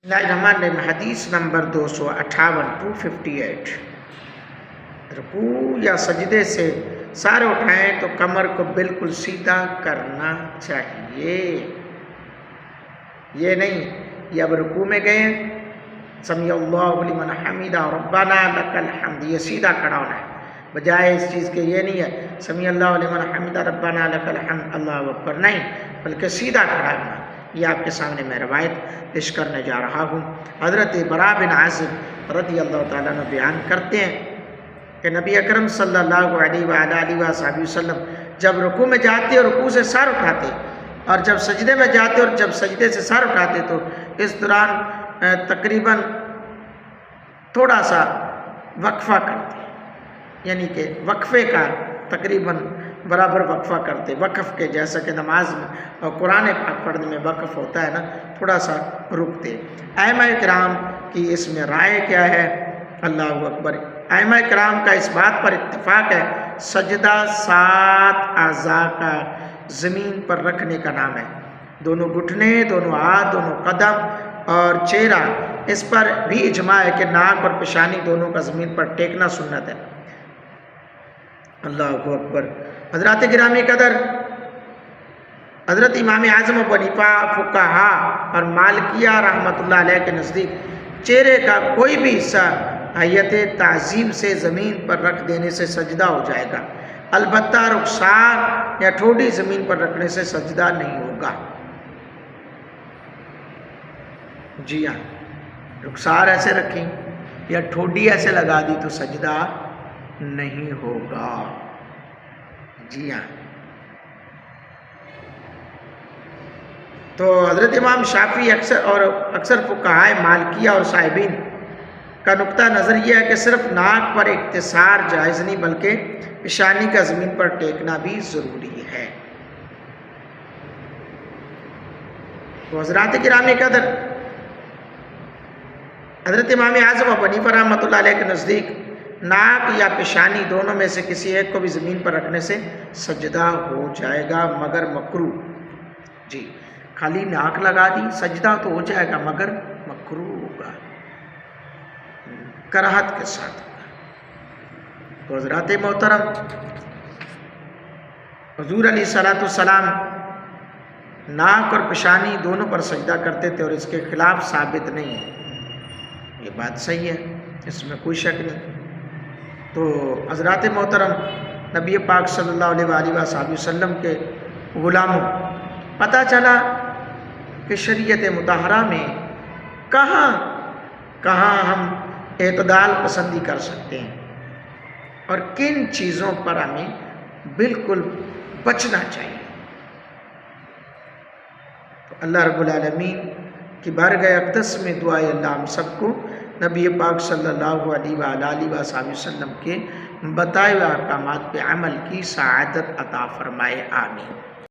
الرحمن الرحیم حدیث نمبر 258 258 رکوع یا سجدے سے سارے اٹھائیں تو کمر کو بالکل سیدھا کرنا چاہیے. یہ نہیں یہ اب رکوع میں گئے سمیع اللہ لمن حمیدہ ربنا لک الحمد یہ سیدھا کھڑا ہونا ہے، بجائے اس چیز کے یہ نہیں ہے سمیع اللہ لمن حمیدہ ربنا لک الحمد اللہ اکبر، نہیں بلکہ سیدھا کھڑا ہونا. یہ آپ کے سامنے میں روایت پیش کرنے جا رہا ہوں. حضرت براء بن عازب رضی اللہ تعالیٰ عنہ بیان کرتے ہیں کہ نبی اکرم صلی اللہ علیہ وآلہ وسلم جب رکوع میں جاتے اور رکوع سے سر اٹھاتے اور جب سجدے میں جاتے اور جب سجدے سے سر اٹھاتے تو اس دوران تقریباً تھوڑا سا وقفہ کرتے، یعنی کہ وقفے کا تقریباً برابر وقفہ کرتے، وقف کے جیسا کہ نماز میں اور قرآن پاک پڑھنے میں وقف ہوتا ہے نا، تھوڑا سا رکتے. ائمہ کرام کی اس میں رائے کیا ہے؟ اللہ اکبر. ائمہ کرام کا اس بات پر اتفاق ہے سجدہ 7 اعضاء کا زمین پر رکھنے کا نام ہے. دونوں گھٹنے، دونوں ہاتھ، دونوں قدم اور چہرہ، اس پر بھی اجماع ہے کہ ناک اور پیشانی دونوں کا زمین پر ٹیکنا سنت ہے. اللہ اکبر. حضرات گرامی قدر، حضرت امام اعظم ابو حنیفہ فقہا اور مالکیہ رحمۃ اللہ علیہ کے نزدیک چہرے کا کوئی بھی حصہ حیت تعظیم سے زمین پر رکھ دینے سے سجدہ ہو جائے گا، البتہ رخسار یا ٹھوڈی زمین پر رکھنے سے سجدہ نہیں ہوگا. جی ہاں، رخسار ایسے رکھیں یا ٹھوڈی ایسے لگا دی تو سجدہ نہیں ہوگا. جی ہاں. تو حضرت امام شافعی اکثر فقہائے مالکیہ اور صاحبین کا نقطہ نظر یہ ہے کہ صرف ناک پر اقتصار جائز نہیں بلکہ پیشانی کا زمین پر ٹیکنا بھی ضروری ہے. تو حضرات گرامی قدر، حضرت امام اعظم ابو حنیفہ رحمۃ اللہ علیہ کے نزدیک ناک یا پیشانی دونوں میں سے کسی ایک کو بھی زمین پر رکھنے سے سجدہ ہو جائے گا مگر مکروہ. جی، خالی ناک لگا دی سجدہ تو ہو جائے گا مگر مکروہ ہوگا، کراہت کے ساتھ ہوگا. تو حضرات محترم، حضور علیہ السلام ناک اور پیشانی دونوں پر سجدہ کرتے تھے اور اس کے خلاف ثابت نہیں ہے. یہ بات صحیح ہے، اس میں کوئی شک نہیں. تو حضرات محترم، نبی پاک صلی اللہ علیہ وآلہ وسلم کے غلاموں، پتہ چلا کہ شریعت مطہرہ میں کہاں ہم اعتدال پسندی کر سکتے ہیں اور کن چیزوں پر ہمیں بالکل بچنا چاہیے. تو اللہ رب العالمین کی بارگاہ اقدس میں دعائے اللہ ہم سب کو نبی پاک صلی اللہ علیہ وآلہ وسلم کے بتائے ہوئے احکامات پہ عمل کی سعادت عطا فرمائے. آمین.